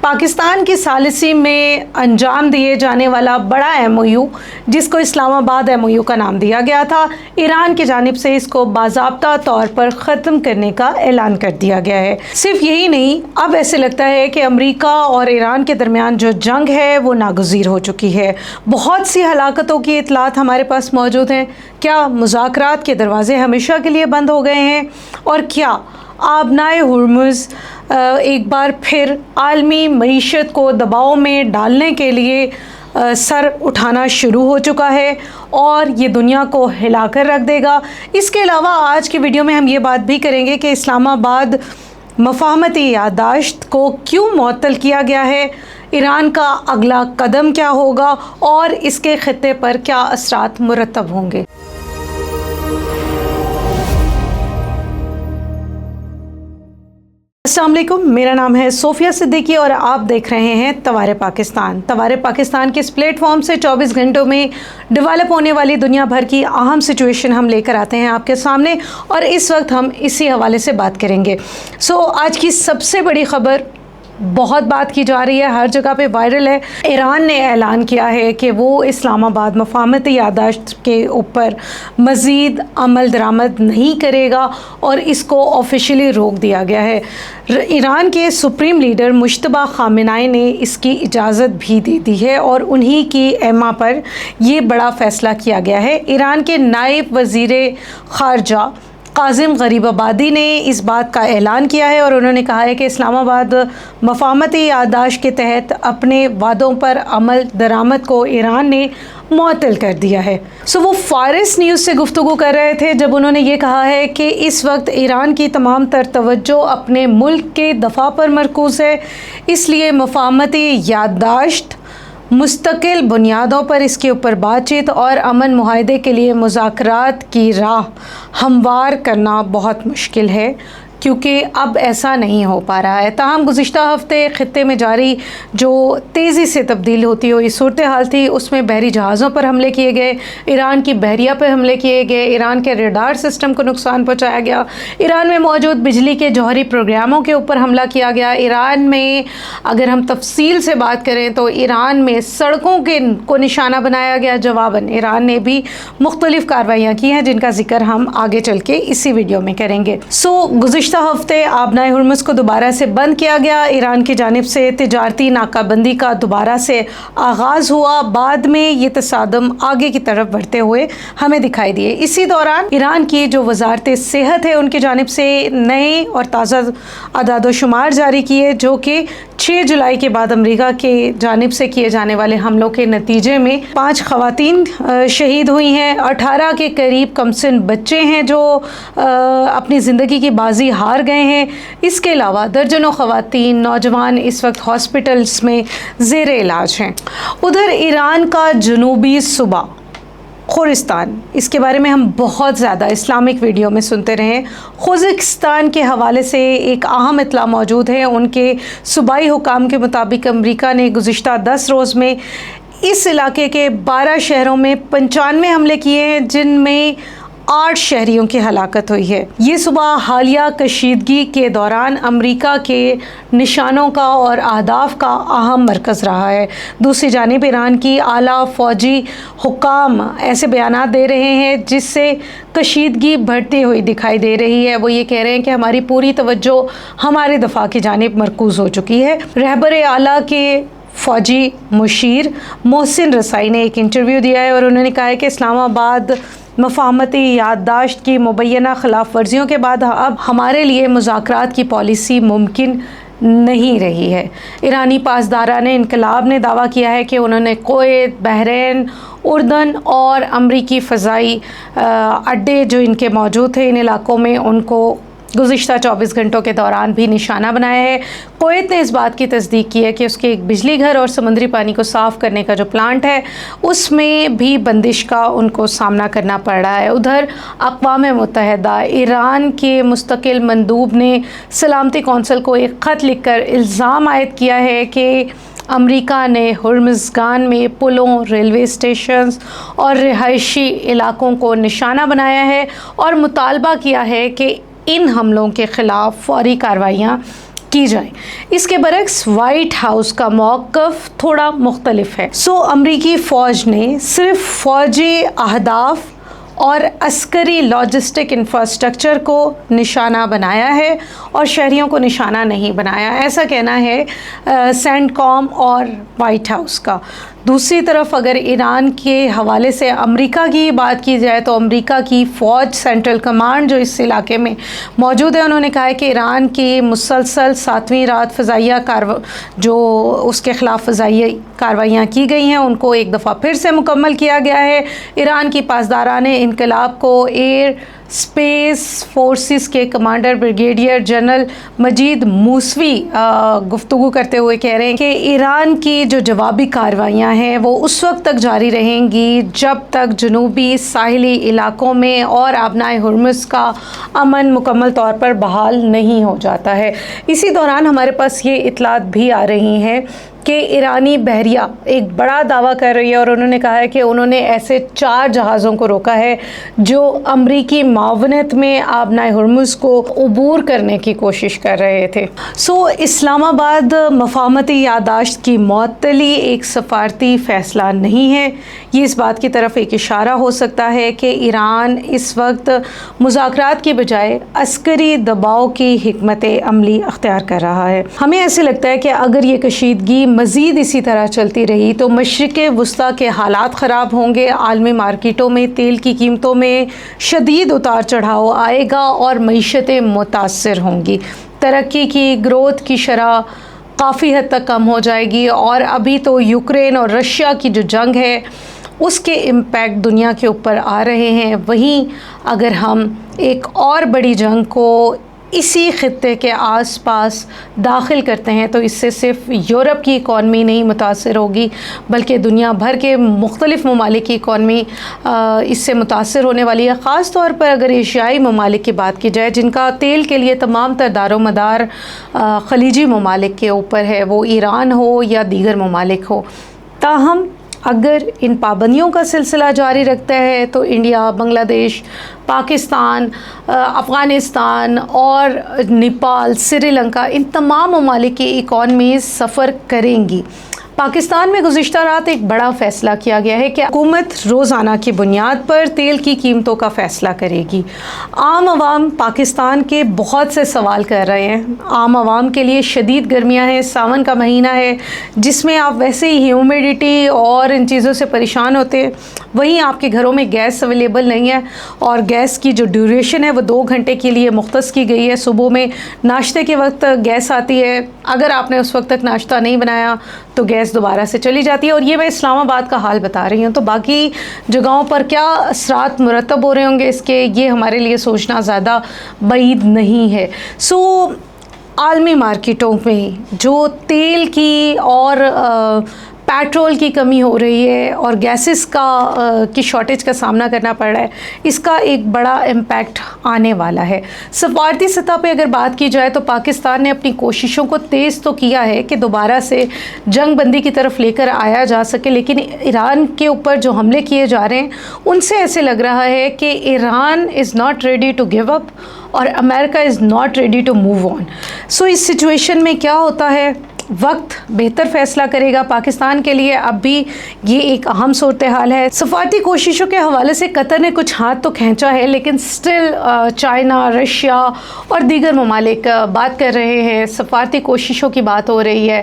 پاکستان کی ثالثی میں انجام دیے جانے والا بڑا MOU جس کو اسلام آباد MOU کا نام دیا گیا تھا، ایران کی جانب سے اس کو باضابطہ طور پر ختم کرنے کا اعلان کر دیا گیا ہے۔ صرف یہی نہیں، اب ایسے لگتا ہے کہ امریکہ اور ایران کے درمیان جو جنگ ہے وہ ناگزیر ہو چکی ہے۔ بہت سی ہلاکتوں کی اطلاعات ہمارے پاس موجود ہیں۔ کیا مذاکرات کے دروازے ہمیشہ کے لیے بند ہو گئے ہیں؟ اور کیا آبنائے ہرمز ایک بار پھر عالمی معیشت کو دباؤ میں ڈالنے کے لیے سر اٹھانا شروع ہو چکا ہے اور یہ دنیا کو ہلا کر رکھ دے گا؟ اس کے علاوہ آج کی ویڈیو میں ہم یہ بات بھی کریں گے کہ اسلام آباد مفاہمتی یادداشت کو کیوں معطل کیا گیا ہے، ایران کا اگلا قدم کیا ہوگا اور اس کے خطے پر کیا اثرات مرتب ہوں گے۔ السلام علیکم، میرا نام ہے صوفیہ صدیقی اور آپ دیکھ رہے ہیں توارے پاکستان۔ توارے پاکستان کے اس پلیٹ فارم سے 24 گھنٹوں میں ڈیولپ ہونے والی دنیا بھر کی اہم سچویشن ہم لے کر آتے ہیں آپ کے سامنے، اور اس وقت ہم اسی حوالے سے بات کریں گے۔ آج کی سب سے بڑی خبر بہت بات کی جا رہی ہے، ہر جگہ پہ وائرل ہے۔ ایران نے اعلان کیا ہے کہ وہ اسلام آباد مفاہمتی یادداشت کے اوپر مزید عمل درآمد نہیں کرے گا اور اس کو آفیشلی روک دیا گیا ہے۔ ایران کے سپریم لیڈر مجتبیٰ خامنہئی نے اس کی اجازت بھی دے دی ہے اور انہی کی ایما پر یہ بڑا فیصلہ کیا گیا ہے۔ ایران کے نائب وزیر خارجہ قاسم غریب آبادی نے اس بات کا اعلان کیا ہے اور انہوں نے کہا ہے کہ اسلام آباد مفاہمتی یادداشت کے تحت اپنے وعدوں پر عمل درآمد کو ایران نے معطل کر دیا ہے۔ وہ فارس نیوز سے گفتگو کر رہے تھے جب انہوں نے یہ کہا ہے کہ اس وقت ایران کی تمام تر توجہ اپنے ملک کے دفاع پر مرکوز ہے، اس لیے مفاہمتی یادداشت مستقل بنیادوں پر اس کے اوپر بات چیت اور امن معاہدے کے لیے مذاکرات کی راہ ہموار کرنا بہت مشکل ہے، کیونکہ اب ایسا نہیں ہو پا رہا ہے۔ تاہم گزشتہ ہفتے خطے میں جاری جو تیزی سے تبدیل ہوتی ہوئی صورتحال تھی، اس میں بحری جہازوں پر حملے کیے گئے، ایران کی بحریہ پہ حملے کیے گئے، ایران کے ریڈار سسٹم کو نقصان پہنچایا گیا، ایران میں موجود بجلی کے جوہری پروگراموں کے اوپر حملہ کیا گیا۔ ایران میں اگر ہم تفصیل سے بات کریں تو ایران میں سڑکوں کو نشانہ بنایا گیا۔ جواباً ایران نے بھی مختلف کارروائیاں کی ہیں جن کا ذکر ہم آگے چل کے اسی ویڈیو میں کریں گے۔ گزشتہ ہفتے آبنائے ہرمز کو دوبارہ سے بند کیا گیا، ایران کی جانب سے تجارتی ناکہ بندی کا دوبارہ سے آغاز ہوا، بعد میں یہ تصادم آگے کی طرف بڑھتے ہوئے ہمیں دکھائی دیے۔ اسی دوران ایران کی جو وزارت صحت ہے ان کی جانب سے نئے اور تازہ اعداد و شمار جاری کیے، جو کہ 6 جولائی کے بعد امریکہ کے جانب سے کیے جانے والے حملوں کے نتیجے میں 5 خواتین شہید ہوئی ہیں، 18 کے قریب کمسن بچے ہیں جو اپنی زندگی کی بازی ہار گئے ہیں۔ اس کے علاوہ درجنوں خواتین نوجوان اس وقت ہاسپٹلز میں زیر علاج ہیں۔ ادھر ایران کا جنوبی صوبہ خورستان، اس کے بارے میں ہم بہت زیادہ اسلامک ویڈیو میں سنتے رہے ہیں۔ خوزستان کے حوالے سے ایک اہم اطلاع موجود ہے۔ ان کے صوبائی حکام کے مطابق امریکہ نے گزشتہ 10 روز میں اس علاقے کے 12 شہروں میں 95 حملے کیے ہیں، جن میں 8 شہریوں کی ہلاکت ہوئی ہے۔ یہ صوبہ حالیہ کشیدگی کے دوران امریکہ کے نشانوں کا اور اہداف کا اہم مرکز رہا ہے۔ دوسری جانب ایران کی اعلیٰ فوجی حکام ایسے بیانات دے رہے ہیں جس سے کشیدگی بڑھتی ہوئی دکھائی دے رہی ہے۔ وہ یہ کہہ رہے ہیں کہ ہماری پوری توجہ ہمارے دفاع کی جانب مرکوز ہو چکی ہے۔ رہبر اعلیٰ کے فوجی مشیر محسن رسائی نے ایک انٹرویو دیا ہے اور انہوں نے کہا ہے کہ اسلام آباد مفاہمتی یادداشت کی مبینہ خلاف ورزیوں کے بعد اب ہمارے لیے مذاکرات کی پالیسی ممکن نہیں رہی ہے۔ ایرانی پاسداران انقلاب نے دعویٰ کیا ہے کہ انہوں نے کویت، بحرین، اردن اور امریکی فضائی اڈے جو ان کے موجود تھے ان علاقوں میں ان کو گزشتہ 24 گھنٹوں کے دوران بھی نشانہ بنایا ہے۔ کویت نے اس بات کی تصدیق کی ہے کہ اس کے ایک بجلی گھر اور سمندری پانی کو صاف کرنے کا جو پلانٹ ہے اس میں بھی بندش کا ان کو سامنا کرنا پڑ رہا ہے۔ ادھر اقوام متحدہ ایران کے مستقل مندوب نے سلامتی کونسل کو ایک خط لکھ کر الزام عائد کیا ہے کہ امریکہ نے ہرمزگان میں پلوں، ریلوے اسٹیشنز اور رہائشی علاقوں کو نشانہ بنایا ہے اور مطالبہ کیا ہے کہ ان حملوں کے خلاف فوری کارروائیاں کی جائیں۔ اس کے برعکس وائٹ ہاؤس کا موقف تھوڑا مختلف ہے۔ امریکی فوج نے صرف فوجی اہداف اور عسکری لاجسٹک انفراسٹرکچر کو نشانہ بنایا ہے اور شہریوں کو نشانہ نہیں بنایا، ایسا کہنا ہے سینٹ کام اور وائٹ ہاؤس کا۔ دوسری طرف اگر ایران کے حوالے سے امریکہ کی بات کی جائے تو امریکہ کی فوج سینٹرل کمانڈ جو اس علاقے میں موجود ہے، انہوں نے کہا ہے کہ ایران کی مسلسل 7ویں رات فضائیہ جو اس کے خلاف فضائیہ کارروائیاں کی گئی ہیں ان کو ایک دفعہ پھر سے مکمل کیا گیا ہے۔ ایران کی پاسداران انقلاب کو ایئر اسپیس فورسز کے کمانڈر بریگیڈیئر جنرل مجید موسوی گفتگو کرتے ہوئے کہہ رہے ہیں کہ ایران کی جو جوابی کارروائیاں ہیں وہ اس وقت تک جاری رہیں گی جب تک جنوبی ساحلی علاقوں میں اور آبنائے ہرمز کا امن مکمل طور پر بحال نہیں ہو جاتا ہے۔ اسی دوران ہمارے پاس یہ اطلاعات بھی آ رہی ہیں کہ ایرانی بحریہ ایک بڑا دعویٰ کر رہی ہے اور انہوں نے کہا ہے کہ انہوں نے ایسے 4 جہازوں کو روکا ہے جو امریکی معاونت میں آبنائے ہرمز کو عبور کرنے کی کوشش کر رہے تھے۔ اسلام آباد مفاہمتی یادداشت کی معطلی ایک سفارتی فیصلہ نہیں ہے، یہ اس بات کی طرف ایک اشارہ ہو سکتا ہے کہ ایران اس وقت مذاکرات کی بجائے عسکری دباؤ کی حکمت عملی اختیار کر رہا ہے۔ ہمیں ایسے لگتا ہے کہ اگر یہ کشیدگی مزید اسی طرح چلتی رہی تو مشرق وسطیٰ کے حالات خراب ہوں گے، عالمی مارکیٹوں میں تیل کی قیمتوں میں شدید اتار چڑھاؤ آئے گا اور معیشتیں متاثر ہوں گی، ترقی کی گروتھ کی شرح کافی حد تک کم ہو جائے گی، اور ابھی تو یوکرین اور رشیا کی جو جنگ ہے اس کے امپیکٹ دنیا کے اوپر آ رہے ہیں۔ وہیں اگر ہم ایک اور بڑی جنگ کو اسی خطے کے آس پاس داخل کرتے ہیں تو اس سے صرف یورپ کی اکانومی نہیں متاثر ہوگی بلکہ دنیا بھر کے مختلف ممالک کی اکانومی اس سے متاثر ہونے والی ہے، خاص طور پر اگر ایشیائی ممالک کی بات کی جائے جن کا تیل کے لیے تمام تر دار و مدار خلیجی ممالک کے اوپر ہے، وہ ایران ہو یا دیگر ممالک ہو۔ تاہم اگر ان پابندیوں کا سلسلہ جاری رکھتا ہے تو انڈیا، بنگلہ دیش، پاکستان، افغانستان اور نیپال، سری لنکا، ان تمام ممالک کی اکانومیز سفر کریں گی۔ پاکستان میں گزشتہ رات ایک بڑا فیصلہ کیا گیا ہے کہ حکومت روزانہ کی بنیاد پر تیل کی قیمتوں کا فیصلہ کرے گی۔ عام عوام پاکستان کے بہت سے سوال کر رہے ہیں۔ عام عوام کے لیے شدید گرمیاں ہیں، ساون کا مہینہ ہے جس میں آپ ویسے ہی ہیومیڈیٹی اور ان چیزوں سے پریشان ہوتے ہیں، وہیں آپ کے گھروں میں گیس اویلیبل نہیں ہے اور گیس کی جو ڈیوریشن ہے وہ 2 گھنٹے کے لیے مختص کی گئی ہے۔ صبح میں ناشتے کے وقت گیس آتی ہے، اگر آپ نے اس وقت تک ناشتہ نہیں بنایا تو گیس دوبارہ سے چلی جاتی ہے، اور یہ میں اسلام آباد کا حال بتا رہی ہوں۔ تو باقی جگہوں پر کیا اثرات مرتب ہو رہے ہوں گے اس کے، یہ ہمارے لیے سوچنا زیادہ بعید نہیں ہے۔ عالمی مارکیٹوں میں جو تیل کی اور پیٹرول کی کمی ہو رہی ہے اور گیسز کی شارٹیج کا سامنا کرنا پڑ رہا ہے، اس کا ایک بڑا امپیکٹ آنے والا ہے۔ سفارتی سطح پہ اگر بات کی جائے تو پاکستان نے اپنی کوششوں کو تیز تو کیا ہے کہ دوبارہ سے جنگ بندی کی طرف لے کر آیا جا سکے، لیکن ایران کے اوپر جو حملے کیے جا رہے ہیں ان سے ایسے لگ رہا ہے کہ Iran is not ready to give up اور امریکہ is not ready to move on. اس سچویشن میں کیا ہوتا ہے، وقت بہتر فیصلہ کرے گا پاکستان کے لیے۔ اب بھی یہ ایک اہم صورتحال ہے۔ سفارتی کوششوں کے حوالے سے قطر نے کچھ ہاتھ تو کھینچا ہے، لیکن سٹل چائنا، رشیا اور دیگر ممالک بات کر رہے ہیں، سفارتی کوششوں کی بات ہو رہی ہے۔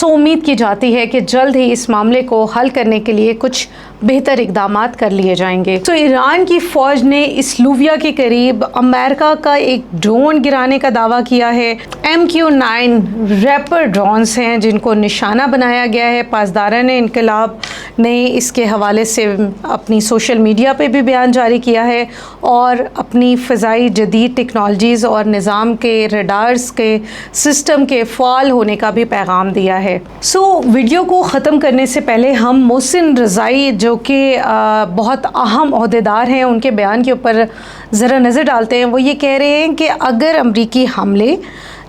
امید کی جاتی ہے کہ جلد ہی اس معاملے کو حل کرنے کے لیے کچھ بہتر اقدامات کر لیے جائیں گے۔ ایران کی فوج نے اسلوویا کے قریب امریکہ کا ایک ڈرون گرانے کا دعویٰ کیا ہے۔ MQ-9 ریپر ڈرونز ہیں جن کو نشانہ بنایا گیا ہے۔ پاسداران انقلاب نے اس کے حوالے سے اپنی سوشل میڈیا پہ بھی بیان جاری کیا ہے اور اپنی فضائی جدید ٹیکنالوجیز اور نظام کے ریڈارز کے سسٹم کے فعال ہونے کا بھی پیغام دیا ہے۔ ویڈیو کو ختم کرنے سے پہلے ہم محسن رضائی جو کہ بہت اہم عہدیدار ہیں ان کے بیان کے اوپر ذرا نظر ڈالتے ہیں۔ وہ یہ کہہ رہے ہیں کہ اگر امریکی حملے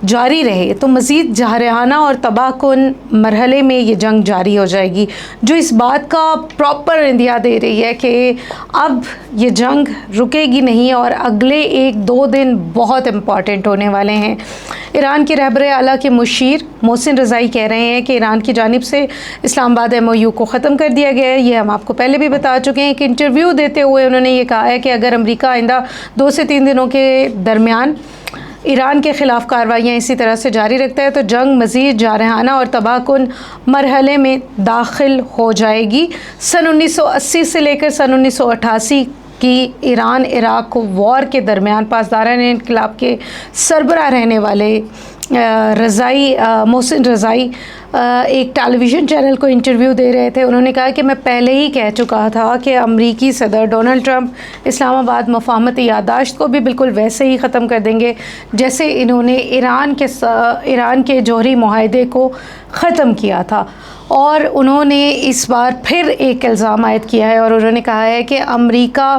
جاری رہے تو مزید جارحانہ اور تباہ کن مرحلے میں یہ جنگ جاری ہو جائے گی، جو اس بات کا پراپر اندیا دے رہی ہے کہ اب یہ جنگ رکے گی نہیں اور اگلے 1-2 دن بہت امپورٹنٹ ہونے والے ہیں۔ ایران کے رہبر اعلیٰ کے مشیر محسن رضائی کہہ رہے ہیں کہ ایران کی جانب سے اسلام آباد MOU کو ختم کر دیا گیا ہے۔ یہ ہم آپ کو پہلے بھی بتا چکے ہیں۔ ایک انٹرویو دیتے ہوئے انہوں نے یہ کہا ہے کہ اگر امریکہ آئندہ 2 سے 3 دنوں کے درمیان ایران کے خلاف کارروائیاں اسی طرح سے جاری رکھتا ہے تو جنگ مزید جارحانہ اور تباہ کن مرحلے میں داخل ہو جائے گی۔ سن 1980 سے لے کر سن 1988 کی ایران عراق وار کے درمیان پاسداران انقلاب کے سربراہ رہنے والے محسن رضائی ایک ٹیلی ویژن چینل کو انٹرویو دے رہے تھے۔ انہوں نے کہا کہ میں پہلے ہی کہہ چکا تھا کہ امریکی صدر ڈونلڈ ٹرمپ اسلام آباد مفاہمتی یادداشت کو بھی بالکل ویسے ہی ختم کر دیں گے جیسے انہوں نے ایران کے جوہری معاہدے کو ختم کیا تھا، اور انہوں نے اس بار پھر ایک الزام عائد کیا ہے اور انہوں نے کہا ہے کہ امریکہ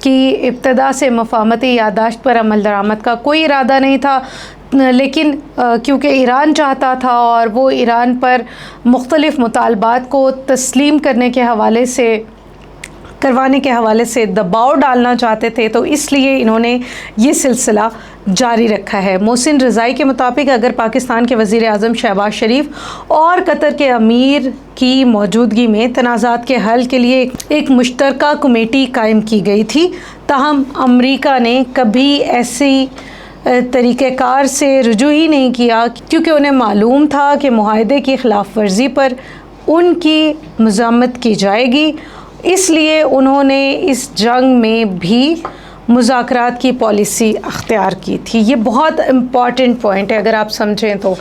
کی ابتدا سے مفاہمتی یادداشت پر عمل درآمد کا کوئی ارادہ نہیں تھا، لیکن کیونکہ ایران چاہتا تھا اور وہ ایران پر مختلف مطالبات کو تسلیم کرنے کے حوالے سے دباؤ ڈالنا چاہتے تھے، تو اس لیے انہوں نے یہ سلسلہ جاری رکھا ہے۔ محسن رضائی کے مطابق اگر پاکستان کے وزیر اعظم شہباز شریف اور قطر کے امیر کی موجودگی میں تنازعات کے حل کے لیے ایک مشترکہ کمیٹی قائم کی گئی تھی، تاہم امریکہ نے کبھی ایسی طریقہ کار سے رجوع ہی نہیں کیا کیونکہ انہیں معلوم تھا کہ معاہدے کی خلاف ورزی پر ان کی مذمت کی جائے گی، اس لیے انہوں نے اس جنگ میں بھی مذاکرات کی پالیسی اختیار کی تھی۔ یہ بہت امپورٹنٹ پوائنٹ ہے اگر آپ سمجھیں تو۔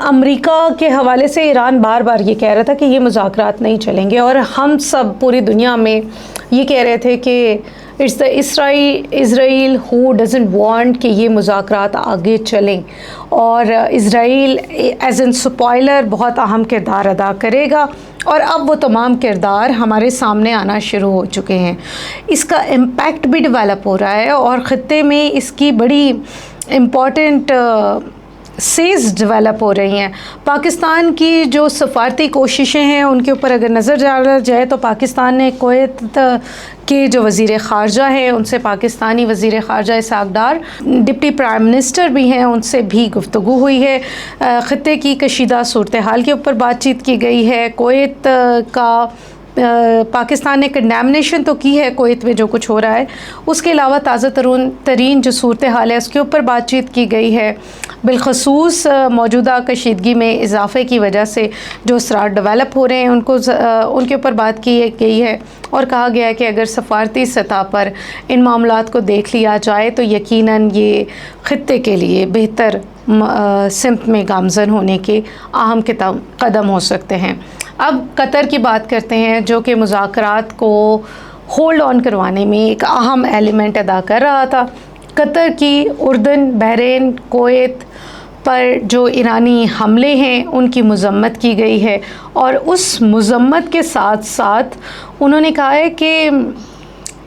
امریکہ کے حوالے سے ایران بار بار یہ کہہ رہا تھا کہ یہ مذاکرات نہیں چلیں گے، اور ہم سب پوری دنیا میں یہ کہہ رہے تھے کہ it's the Israel who doesn't want کہ یہ مذاکرات آگے چلیں، اور اسرائیل ایز این سپوائلر بہت اہم کردار ادا کرے گا، اور اب وہ تمام کردار ہمارے سامنے آنا شروع ہو چکے ہیں۔ اس کا امپیکٹ بھی ڈیولپ ہو رہا ہے اور خطے میں اس کی بڑی امپورٹنٹ سیز ڈیولپ ہو رہی ہیں۔ پاکستان کی جو سفارتی کوششیں ہیں ان کے اوپر اگر نظر ڈالا جائے تو پاکستان نے کویت کے جو وزیر خارجہ ہیں ان سے پاکستانی وزیر خارجہ Ishaq Dar, deputy prime minister بھی ہیں، ان سے بھی گفتگو ہوئی ہے۔ خطے کی کشیدہ صورتحال کے اوپر بات چیت کی گئی ہے۔ کویت کا پاکستان نے کنڈیمنیشن تو کی ہے کویت میں جو کچھ ہو رہا ہے، اس کے علاوہ تازہ ترین جو صورتحال ہے اس کے اوپر بات چیت کی گئی ہے، بالخصوص موجودہ کشیدگی میں اضافے کی وجہ سے جو اثرات ڈیولپ ہو رہے ہیں ان کے اوپر بات کی گئی ہے، اور کہا گیا ہے کہ اگر سفارتی سطح پر ان معاملات کو دیکھ لیا جائے تو یقیناً یہ خطے کے لیے بہتر سمت میں گامزن ہونے کے اہم قدم ہو سکتے ہیں۔ اب قطر کی بات کرتے ہیں جو کہ مذاکرات کو ہولڈ آن کروانے میں ایک اہم ایلیمنٹ ادا کر رہا تھا۔ قطر کی اردن، بحرین، کویت پر جو ایرانی حملے ہیں ان کی مذمت کی گئی ہے، اور اس مذمت کے ساتھ ساتھ انہوں نے کہا ہے کہ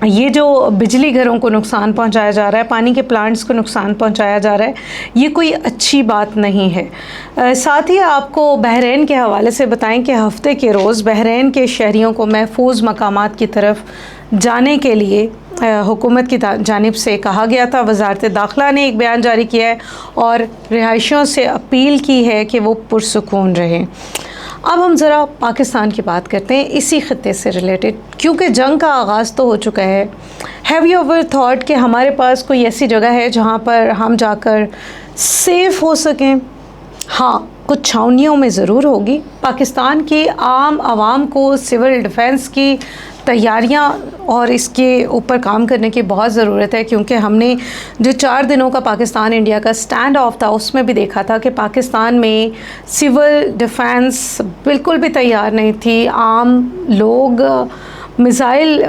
یہ جو بجلی گھروں کو نقصان پہنچایا جا رہا ہے، پانی کے پلانٹس کو نقصان پہنچایا جا رہا ہے، یہ کوئی اچھی بات نہیں ہے۔ ساتھ ہی آپ کو بحرین کے حوالے سے بتائیں کہ ہفتے کے روز بحرین کے شہریوں کو محفوظ مقامات کی طرف جانے کے لیے حکومت کی جانب سے کہا گیا تھا۔ وزارت داخلہ نے ایک بیان جاری کیا ہے اور رہائشیوں سے اپیل کی ہے کہ وہ پرسکون رہیں۔ اب ہم ذرا پاکستان کی بات کرتے ہیں اسی خطے سے ریلیٹڈ، کیونکہ جنگ کا آغاز تو ہو چکا ہے۔ ہیو یو ایور تھاٹ کہ ہمارے پاس کوئی ایسی جگہ ہے جہاں پر ہم جا کر سیف ہو سکیں؟ ہاں، کچھ چھاؤنیوں میں ضرور ہوگی۔ پاکستان کی عام عوام کو سول ڈیفنس کی تیاریاں اور اس کے اوپر کام کرنے کی بہت ضرورت ہے، کیونکہ ہم نے جو 4 دنوں کا پاکستان انڈیا کا سٹینڈ آف تھا اس میں بھی دیکھا تھا کہ پاکستان میں سول ڈیفنس بالکل بھی تیار نہیں تھی۔ عام لوگ میزائل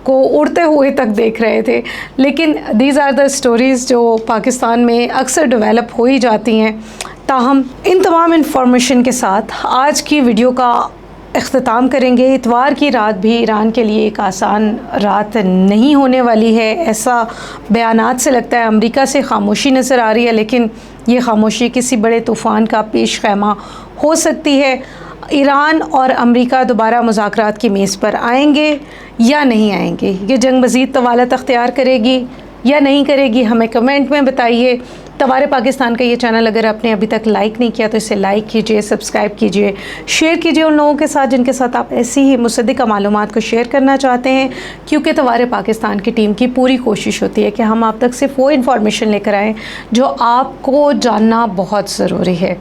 کو اڑتے ہوئے تک دیکھ رہے تھے، لیکن دیز آر دا سٹوریز جو پاکستان میں اکثر ڈیولپ ہو ہی جاتی ہیں۔ تاہم ان تمام انفارمیشن کے ساتھ آج کی ویڈیو کا اختتام کریں گے۔ اتوار کی رات بھی ایران کے لیے ایک آسان رات نہیں ہونے والی ہے، ایسا بیانات سے لگتا ہے۔ امریکہ سے خاموشی نظر آ رہی ہے، لیکن یہ خاموشی کسی بڑے طوفان کا پیش خیمہ ہو سکتی ہے۔ ایران اور امریکہ دوبارہ مذاکرات کی میز پر آئیں گے یا نہیں آئیں گے؟ یہ جنگ مزید طوالت اختیار کرے گی یا نہیں کرے گی؟ ہمیں کمنٹ میں بتائیے۔ توارے پاکستان کا یہ چینل اگر آپ نے ابھی تک لائک نہیں کیا تو اسے لائک کیجئے، سبسکرائب کیجئے، شیئر کیجئے ان لوگوں کے ساتھ جن کے ساتھ آپ ایسی ہی مصدقہ معلومات کو شیئر کرنا چاہتے ہیں، کیونکہ توارے پاکستان کی ٹیم کی پوری کوشش ہوتی ہے کہ ہم آپ تک صرف وہ انفارمیشن لے کر آئیں جو آپ کو جاننا بہت ضروری ہے۔